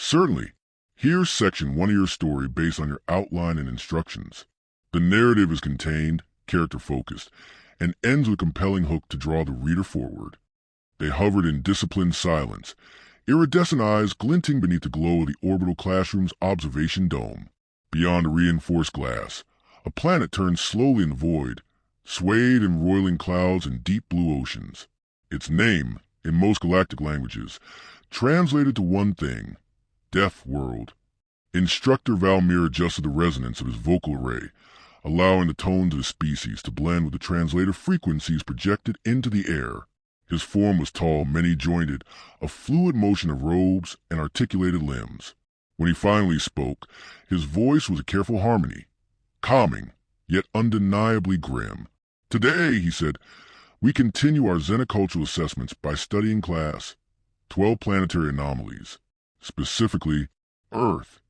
Certainly. Here's section 1 of your story based on your outline and instructions. The narrative is contained, character-focused, and ends with a compelling hook to draw the reader forward. They hovered in disciplined silence, iridescent eyes glinting beneath the glow of the orbital classroom's observation dome. Beyond a reinforced glass, a planet turned slowly in the void, swayed in roiling clouds and deep blue oceans. Its name, in most galactic languages, translated to one thing: Deathworld. Instructor Valmir adjusted the resonance of his vocal array, allowing the tones of the species to blend with the translator frequencies projected into the air. His form was tall, many-jointed, a fluid motion of robes and articulated limbs. When he finally spoke, his voice was a careful harmony, calming, yet undeniably grim. "Today," he said, "we continue our xenocultural assessments by studying Class 12 planetary anomalies, specifically Earth."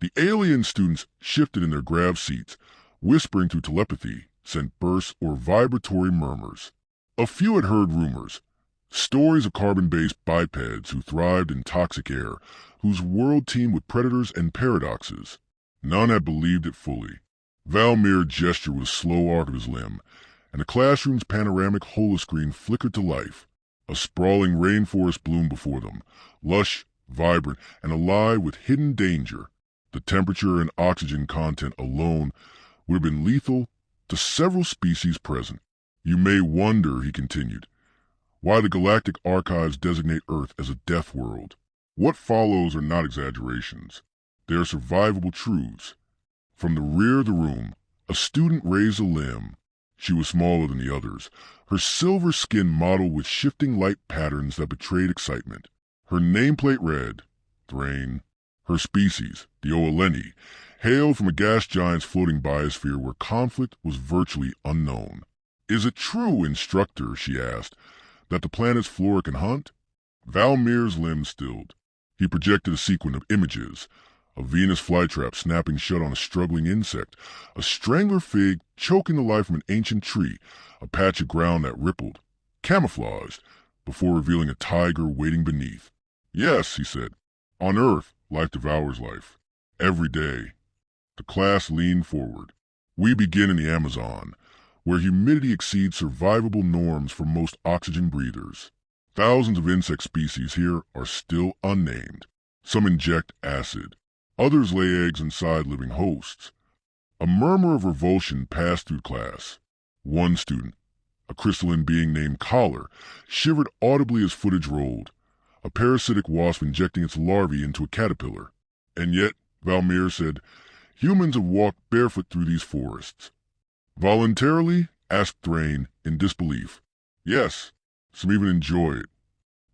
The alien students shifted in their grav seats, whispering through telepathy, sent bursts or vibratory murmurs. A few had heard rumors, stories of carbon-based bipeds who thrived in toxic air, whose world teemed with predators and paradoxes. None had believed it fully. Valmir gestured with a slow arc of his limb, and the classroom's panoramic holoscreen flickered to life. A sprawling rainforest bloomed before them, lush, vibrant, and alive with hidden danger. The temperature and oxygen content alone would have been lethal to several species present. "You may wonder," he continued, "why the galactic archives designate Earth as a death world. What follows are not exaggerations. They are survivable truths." From the rear of the room, a student raised a limb. She was smaller than the others, her silver skin mottled with shifting light patterns that betrayed excitement. Her nameplate read, Thrain. Her species, the Oeleni, hailed from a gas giant's floating biosphere where conflict was virtually unknown. "Is it true, instructor," she asked, "that the planet's flora can hunt?" Valmir's limbs stilled. He projected a sequence of images: a Venus flytrap snapping shut on a struggling insect, a strangler fig choking the life from an ancient tree, a patch of ground that rippled, camouflaged, before revealing a tiger waiting beneath. "Yes," he said, "on Earth, life devours life. Every day." The class leaned forward. "We begin in the Amazon, where humidity exceeds survivable norms for most oxygen breathers. Thousands of insect species here are still unnamed. Some inject acid. Others lay eggs inside living hosts." A murmur of revulsion passed through class. One student, a crystalline being named Collar, shivered audibly as footage rolled, a parasitic wasp injecting its larvae into a caterpillar. "And yet," Valmir said, "humans have walked barefoot through these forests." "Voluntarily?" asked Thrain, in disbelief. "Yes, some even enjoy it."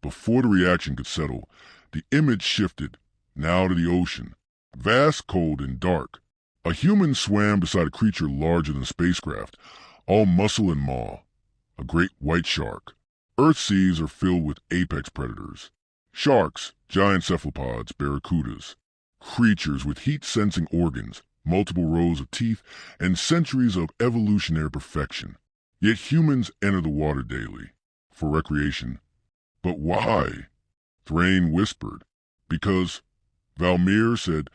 Before the reaction could settle, the image shifted, now to the ocean, vast, cold, and dark. A human swam beside a creature larger than a spacecraft, all muscle and maw, a great white shark. Earth seas are filled with apex predators. Sharks, giant cephalopods, barracudas. Creatures with heat-sensing organs, multiple rows of teeth, and centuries of evolutionary perfection. Yet humans enter the water daily, for recreation. "But why?" Thrain whispered. "Because," Valmir said,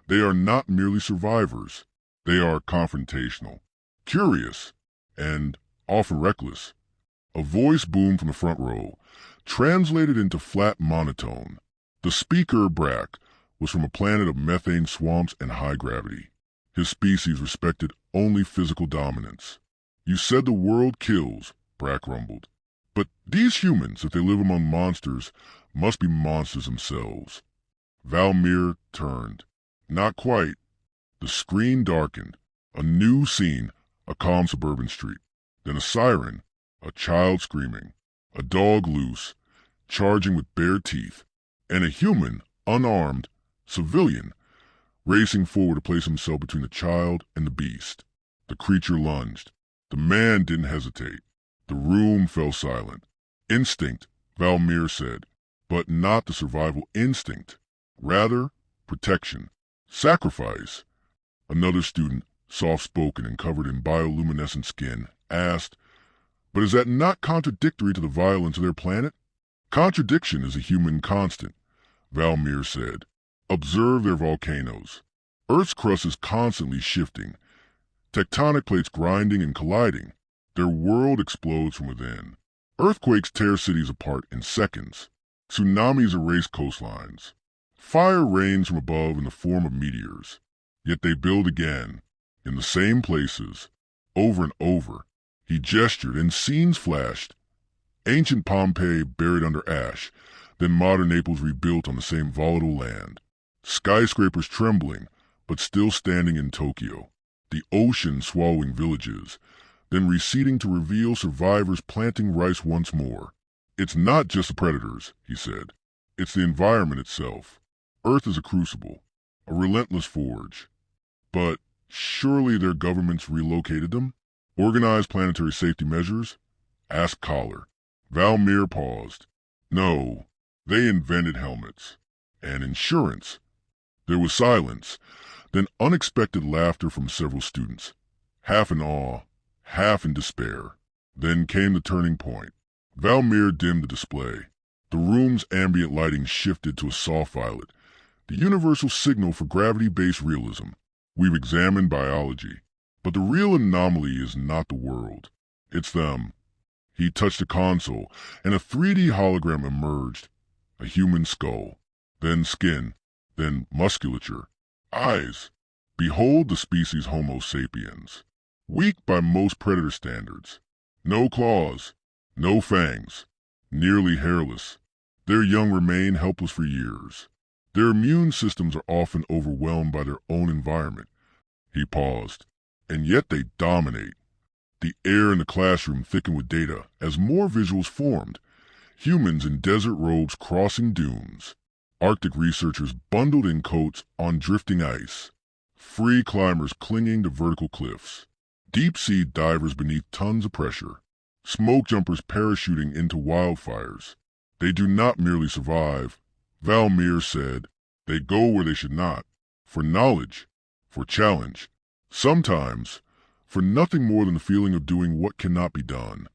"they are not merely survivors. They are confrontational, curious, and often reckless." A voice boomed from the front row, translated into flat monotone. The speaker, Brack, was from a planet of methane swamps and high gravity. His species respected only physical dominance. "You said the world kills," Brack rumbled. "But these humans, if they live among monsters, must be monsters themselves." Valmir turned. "Not quite." The screen darkened. A new scene, a calm suburban street. Then a siren, a child screaming, a dog loose, charging with bare teeth, and a human, unarmed, civilian, racing forward to place himself between the child and the beast. The creature lunged. The man didn't hesitate. The room fell silent. "Instinct," Valmir said, "but not the survival instinct. Rather, protection. Sacrifice." Another student, soft-spoken and covered in bioluminescent skin, asked, "But is that not contradictory to the violence of their planet?" "Contradiction is a human constant," Valmir said. Observe their volcanoes. Earth's crust is constantly shifting, tectonic plates grinding and colliding. Their world explodes from within. Earthquakes tear cities apart in seconds. Tsunamis erase coastlines. Fire rains from above in the form of meteors. Yet they build again, in the same places, over and over. He gestured, and scenes flashed. Ancient Pompeii buried under ash, then modern Naples rebuilt on the same volatile land. Skyscrapers trembling, but still standing in Tokyo. The ocean swallowing villages, then receding to reveal survivors planting rice once more. It's not just the predators, he said. It's the environment itself. Earth is a crucible, a relentless forge. But surely their governments relocated them? Organized planetary safety measures? Asked Collar. Valmir paused. No, they invented helmets. And insurance. There was silence, then unexpected laughter from several students. Half in awe, half in despair. Then came the turning point. Valmir dimmed the display. The room's ambient lighting shifted to a soft violet, the universal signal for gravity-based realism. We've examined biology, but the real anomaly is not the world. It's them. He touched a console, and a 3D hologram emerged. A human skull, then skin, then musculature, eyes. Behold the species Homo sapiens. Weak by most predator standards. No claws, no fangs, nearly hairless. Their young remain helpless for years. Their immune systems are often overwhelmed by their own environment. He paused. And yet they dominate. The air in the classroom thickened with data as more visuals formed. Humans in desert robes crossing dunes. Arctic researchers bundled in coats on drifting ice. Free climbers clinging to vertical cliffs. Deep-sea divers beneath tons of pressure. Smoke jumpers parachuting into wildfires. They do not merely survive, Valmir said. They go where they should not. For knowledge. For challenge. Sometimes, for nothing more than the feeling of doing what cannot be done.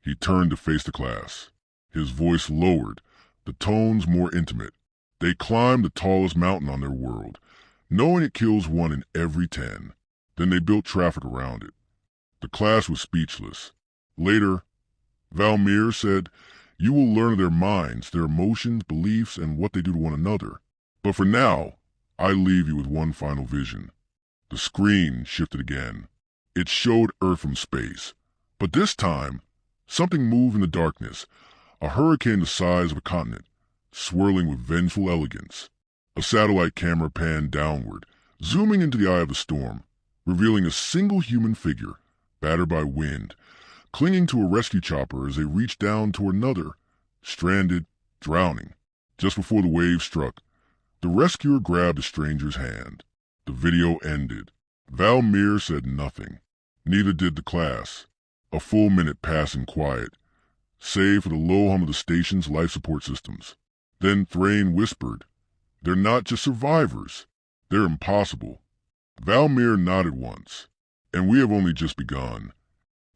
He turned to face the class. His voice lowered, the tones more intimate. They climbed the tallest mountain on their world, knowing it kills 1 in every 10. Then they built traffic around it. The class was speechless. Later, Valmir said, you will learn of their minds, their emotions, beliefs, and what they do to one another. But for now, I leave you with one final vision. The screen shifted again. It showed Earth from space. But this time, something moved in the darkness, a hurricane the size of a continent, swirling with vengeful elegance. A satellite camera panned downward, zooming into the eye of the storm, revealing a single human figure, battered by wind, clinging to a rescue chopper as they reached down toward another, stranded, drowning. Just before the wave struck, the rescuer grabbed the stranger's hand. The video ended. Valmir said nothing. Neither did the class. A full minute passed in quiet, save for the low hum of the station's life support systems. Then Thrain whispered, they're not just survivors. They're impossible. Valmir nodded once. And we have only just begun.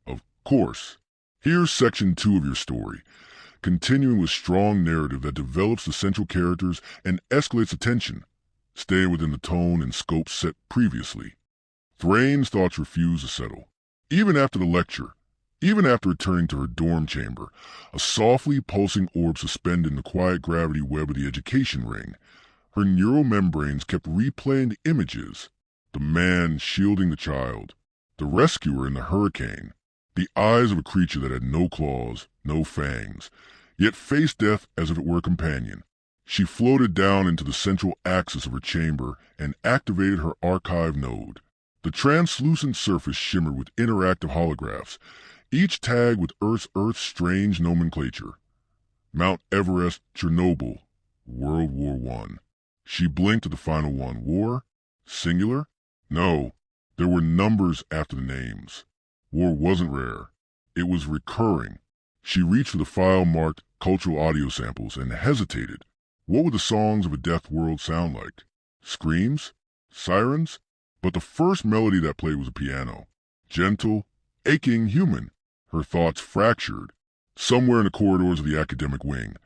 Of course. Here's section 2 of your story, continuing with strong narrative that develops the central characters and escalates the tension, staying within the tone and scope set previously. Thrain's thoughts refused to settle. Even after the lecture, even after returning to her dorm chamber, a softly pulsing orb suspended in the quiet gravity web of the education ring, her neural membranes kept replaying the images. The man shielding the child, the rescuer in the hurricane, the eyes of a creature that had no claws, no fangs, yet faced death as if it were a companion. She floated down into the central axis of her chamber and activated her archive node. The translucent surface shimmered with interactive holographs, each tagged with Earth's strange nomenclature. Mount Everest, Chernobyl, World War I. She blinked at the final one. War? Singular? No, there were numbers after the names. War wasn't rare. It was recurring. She reached for the file marked cultural audio samples and hesitated. What would the songs of a Deathworld sound like? Screams? Sirens? But the first melody that played was a piano. Gentle, aching, human. Her thoughts fractured. Somewhere in the corridors of the academic wing,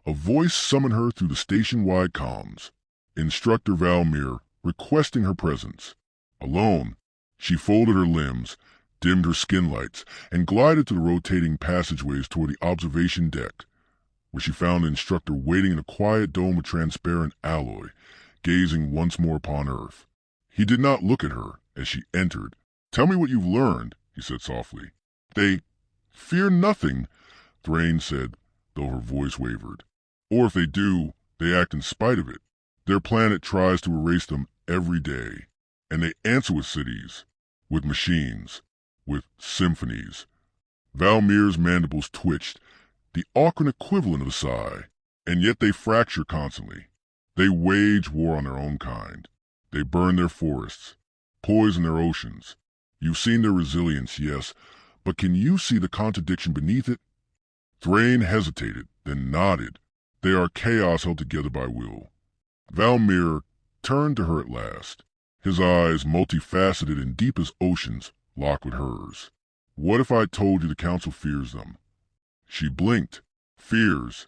a voice summoned her through the station-wide comms. Instructor Valmir requesting her presence. Alone, she folded her limbs, dimmed her skin lights, and glided to the rotating passageways toward the observation deck, where she found the instructor waiting in a quiet dome of transparent alloy, gazing once more upon Earth. He did not look at her as she entered. "Tell me what you've learned," he said softly. "They fear nothing," Thrain said, though her voice wavered. "Or if they do, they act in spite of it. Their planet tries to erase them every day, and they answer with cities, with machines, with symphonies." Valmir's mandibles twitched, the awkward equivalent of a sigh, and yet they fracture constantly. They wage war on their own kind. They burn their forests, poison their oceans. You've seen their resilience, yes, but can you see the contradiction beneath it? Thrain hesitated, then nodded. They are chaos held together by will. Valmir turned to her at last, his eyes, multifaceted and deep as oceans, locked with hers. "What if I told you the Council fears them?" She blinked. "Fears.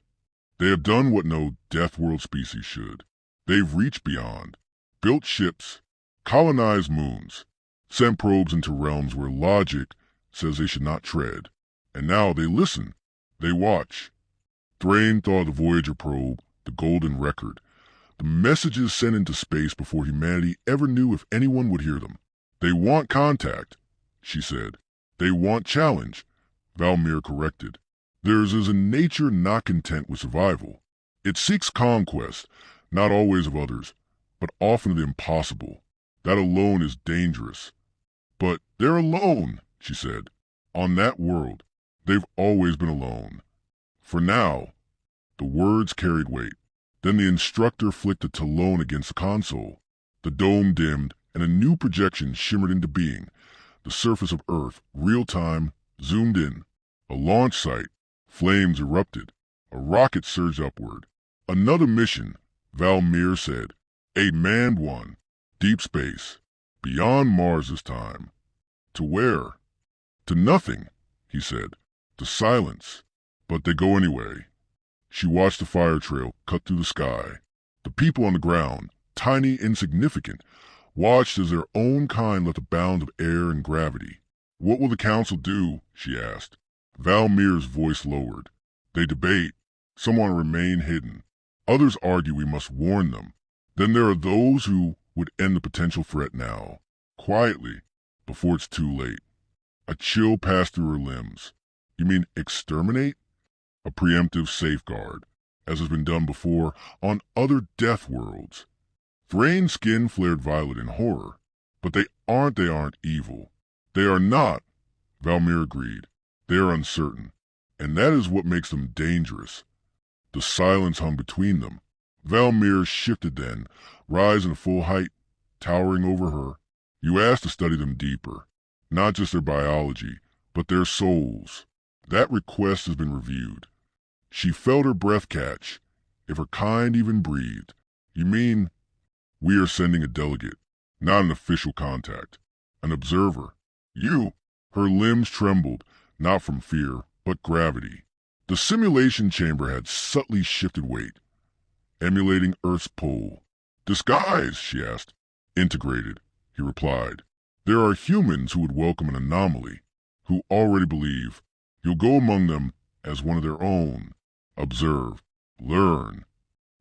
They have done what no Deathworld species should. They've reached beyond, built ships, colonized moons, sent probes into realms where logic says they should not tread. And now they listen. They watch." Thrain thought of the Voyager probe, the Golden Record, the messages sent into space before humanity ever knew if anyone would hear them. "They want contact," she said. "They want challenge," Valmir corrected. "Theirs is a nature not content with survival. It seeks conquest, not always of others, but often of the impossible. That alone is dangerous." "But they're alone," she said. "On that world, they've always been alone. For now." The words carried weight. Then the instructor flicked a talon against the console. The dome dimmed, and a new projection shimmered into being. The surface of Earth, real-time, zoomed in. A launch site. Flames erupted. A rocket surged upward. "Another mission," Valmir said. "A manned one. Deep space. Beyond Mars this time." "To where?" "To nothing," he said. "To silence. But they go anyway." She watched the fire trail cut through the sky. The people on the ground, tiny, insignificant, watched as their own kind left the bounds of air and gravity. "What will the Council do?" she asked. Valmir's voice lowered. "They debate. Some want to remain hidden. Others argue we must warn them. Then there are those who would end the potential threat now, quietly, before it's too late." A chill passed through her limbs. "You mean exterminate?" "A preemptive safeguard, as has been done before on other death worlds." Thrain's skin flared violet in horror. "But they aren't evil." "They are not," Valmir agreed. "They are uncertain, and that is what makes them dangerous." The silence hung between them. Valmir shifted then, rising to full height, towering over her. "You asked to study them deeper, not just their biology, but their souls. That request has been reviewed." She felt her breath catch, if her kind even breathed. "You mean—" "We are sending a delegate, not an official contact. An observer. You—" Her limbs trembled, not from fear, but gravity. The simulation chamber had subtly shifted weight, emulating Earth's pull. "Disguise?" she asked. "Integrated," he replied. "There are humans who would welcome an anomaly, who already believe. You'll go among them as one of their own. Observe. Learn.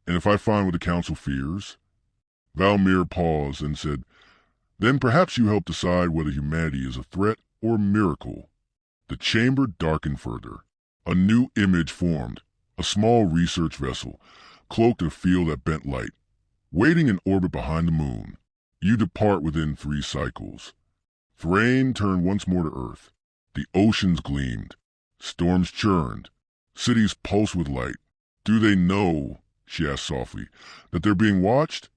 And if I find what the Council fears?" Valmir paused and said, "Then perhaps you help decide whether humanity is a threat or a miracle." The chamber darkened further. A new image formed, a small research vessel, cloaked in a field that bent light, waiting in orbit behind the moon. "You depart within 3 cycles." Thrain turned once more to Earth. The oceans gleamed. Storms churned. Cities pulsed with light. "Do they know," she asked softly, "that they're being watched?"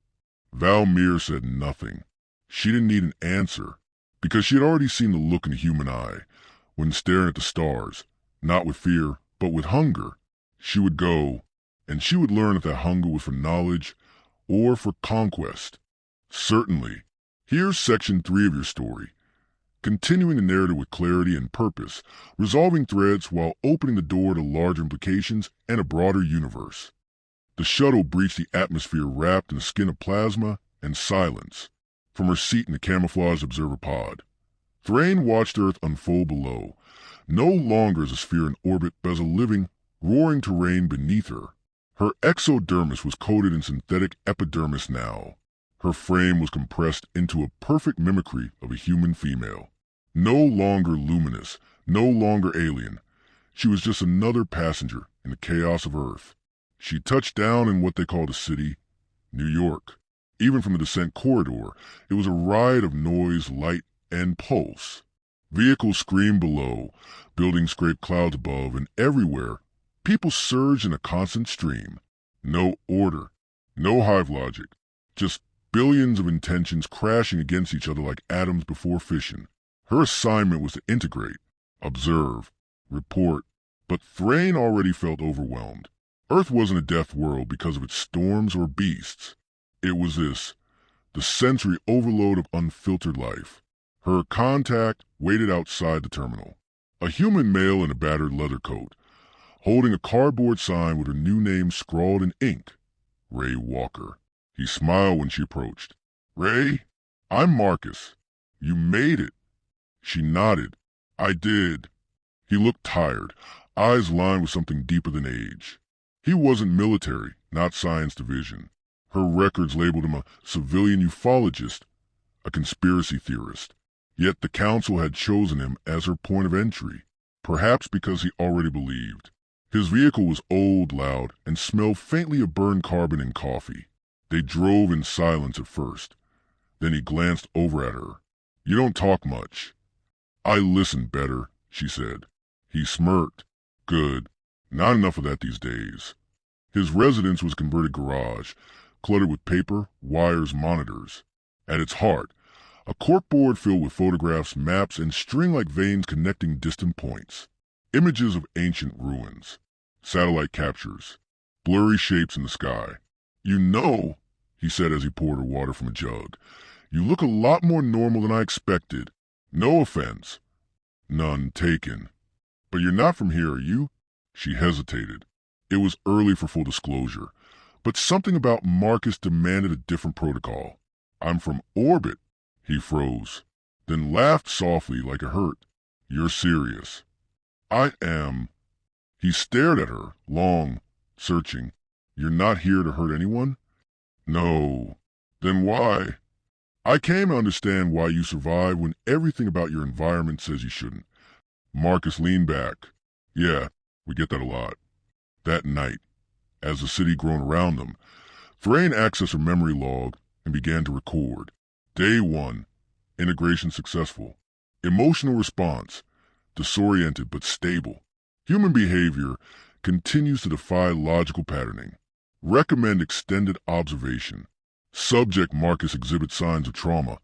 Valmir said nothing. She didn't need an answer, because she had already seen the look in the human eye, when staring at the stars, not with fear, but with hunger. She would go, and she would learn if that hunger was for knowledge or for conquest. "Certainly. Here's section 3 of your story. Continuing the narrative with clarity and purpose, resolving threads while opening the door to larger implications and a broader universe." The shuttle breached the atmosphere wrapped in a skin of plasma and silence. From her seat in the camouflaged observer pod, Thrain watched Earth unfold below, no longer as a sphere in orbit but as a living, roaring terrain beneath her. Her exodermis was coated in synthetic epidermis now. Her frame was compressed into a perfect mimicry of a human female. No longer luminous, no longer alien. She was just another passenger in the chaos of Earth. She touched down in what they called a city, New York. Even from the descent corridor, it was a riot of noise, light, and pulse. Vehicles screamed below, buildings scraped clouds above, and everywhere, people surged in a constant stream. No order, no hive logic, just billions of intentions crashing against each other like atoms before fission. Her assignment was to integrate, observe, report, but Thrain already felt overwhelmed. Earth wasn't a death world because of its storms or beasts. It was this, the sensory overload of unfiltered life. Her contact waited outside the terminal. A human male in a battered leather coat, holding a cardboard sign with her new name scrawled in ink, Ray Walker. He smiled when she approached. "Ray, I'm Marcus. You made it." She nodded. "I did." He looked tired, eyes lined with something deeper than age. He wasn't military, not science division. Her records labeled him a civilian ufologist, a conspiracy theorist. Yet the council had chosen him as her point of entry, perhaps because he already believed. His vehicle was old, loud, and smelled faintly of burned carbon and coffee. They drove in silence at first. Then he glanced over at her. "You don't talk much." "I listen better," she said. He smirked. "Good. Not enough of that these days." His residence was a converted garage, cluttered with paper, wires, monitors. At its heart, a corkboard filled with photographs, maps, and string-like veins connecting distant points. Images of ancient ruins, satellite captures, blurry shapes in the sky. "You know," he said as he poured her water from a jug, "you look a lot more normal than I expected. No offense." "None taken. But you're not from here, are you?" She hesitated. It was early for full disclosure, but something about Marcus demanded a different protocol. "I'm from orbit." He froze, then laughed softly like it hurt. "You're serious." "I am." He stared at her, long, searching. "You're not here to hurt anyone?" "No." "Then why?" "I came to understand why you survive when everything about your environment says you shouldn't." Marcus leaned back. "Yeah, we get that a lot." That night, as the city groaned around them, Thrain accessed her memory log and began to record. Day 1, integration successful. Emotional response, disoriented but stable. Human behavior continues to defy logical patterning. Recommend extended observation. Subject Marcus exhibits signs of trauma,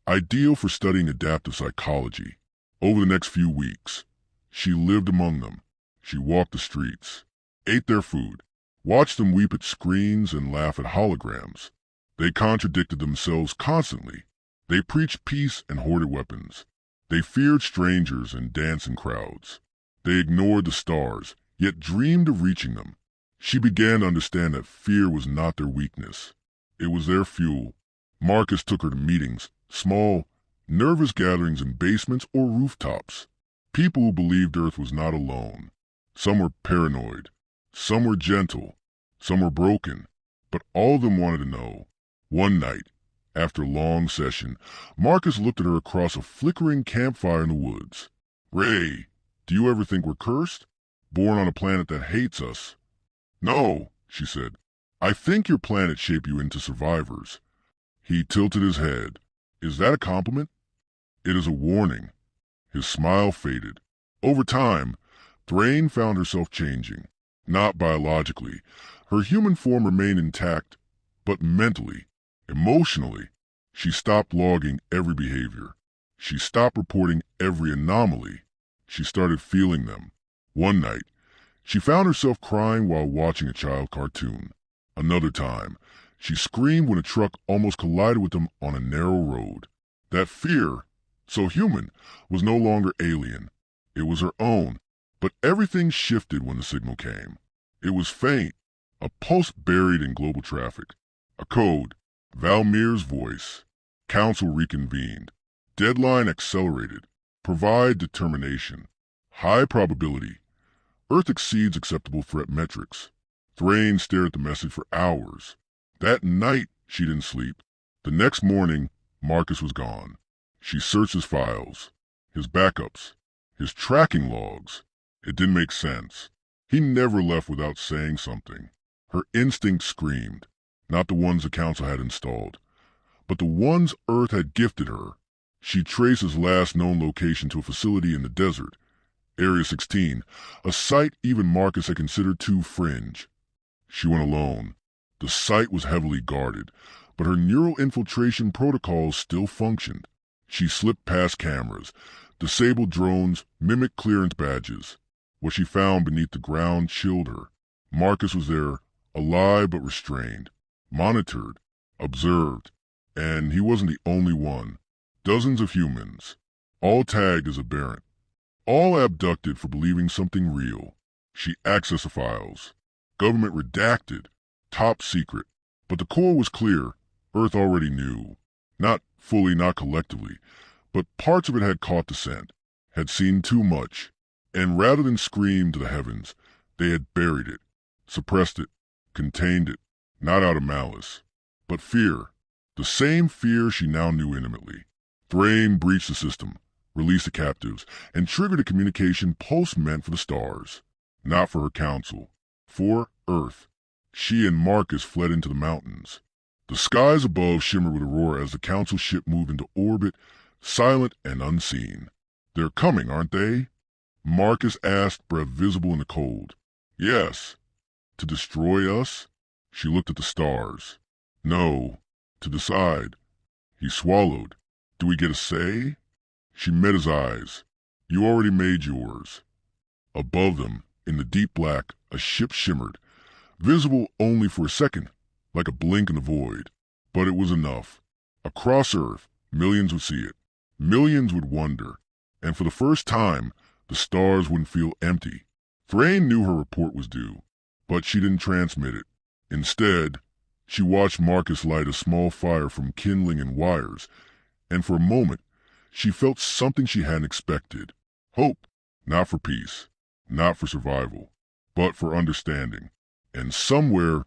ideal for studying adaptive psychology. Over the next few weeks, she lived among them. She walked the streets, ate their food, watched them weep at screens and laugh at holograms. They contradicted themselves constantly. They preached peace and hoarded weapons. They feared strangers and danced in crowds. They ignored the stars, yet dreamed of reaching them. She began to understand that fear was not their weakness. It was their fuel. Marcus took her to meetings, small, nervous gatherings in basements or rooftops. People who believed Earth was not alone. Some were paranoid. Some were gentle. Some were broken. But all of them wanted to know. One night, after a long session, Marcus looked at her across a flickering campfire in the woods. "Ray, do you ever think we're cursed? Born on a planet that hates us?" "No," she said. "I think your planet shaped you into survivors." He tilted his head. "Is that a compliment?" "It is a warning." His smile faded. Over time, Thrain found herself changing. Not biologically. Her human form remained intact, but mentally, emotionally, she stopped logging every behavior. She stopped reporting every anomaly. She started feeling them. One night, she found herself crying while watching a child cartoon. Another time, she screamed when a truck almost collided with them on a narrow road. That fear, so human, was no longer alien. It was her own. But everything shifted when the signal came. It was faint, A pulse buried in global traffic. A code. Valmir's voice. Council reconvened. Deadline accelerated. Provide determination. High probability. Earth exceeds acceptable threat metrics. Thrain stared at the message for hours. That night, she didn't sleep. The next morning, Marcus was gone. She searched his files, his backups, his tracking logs. It didn't make sense. He never left without saying something. Her instinct screamed, not the ones the council had installed, but the ones Earth had gifted her. She traced his last known location to a facility in the desert, Area 16, a site even Marcus had considered too fringe. She went alone. The site was heavily guarded, but her neural infiltration protocols still functioned. She slipped past cameras, disabled drones, mimicked clearance badges. What she found beneath the ground chilled her. Marcus was there, alive but restrained, monitored, observed, and he wasn't the only one. Dozens of humans, all tagged as aberrant, all abducted for believing something real. She accessed the files. Government redacted, top secret. But the core was clear. Earth already knew. Not fully, not collectively, but parts of it had caught the scent, had seen too much, and rather than scream to the heavens, they had buried it, suppressed it, contained it, not out of malice, but fear. The same fear she now knew intimately. Thrain breached the system, released the captives, and triggered a communication pulse meant for the stars, not for her council, for Earth. She and Marcus fled into the mountains. The skies above shimmered with aurora as the council ship moved into orbit, silent and unseen. They're coming, aren't they? Marcus asked, breath visible in the cold. Yes. To destroy us? She looked at the stars. No. To decide. He swallowed. Do we get a say? She met his eyes. You already made yours. Above them, in the deep black, a ship shimmered, visible only for a second, like a blink in the void. But it was enough. Across Earth, millions would see it. Millions would wonder. And for the first time, the stars wouldn't feel empty. Thrain knew her report was due, but she didn't transmit it. Instead, she watched Marcus light a small fire from kindling and wires, and for a moment, she felt something she hadn't expected. Hope, not for peace, not for survival, but for understanding. And somewhere,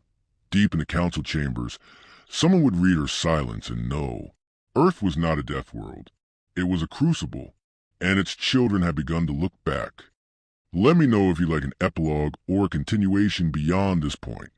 deep in the council chambers, someone would read her silence and know. Earth was not a death world. It was a crucible, and its children had begun to look back. Let me know if you'd like an epilogue or a continuation beyond this point.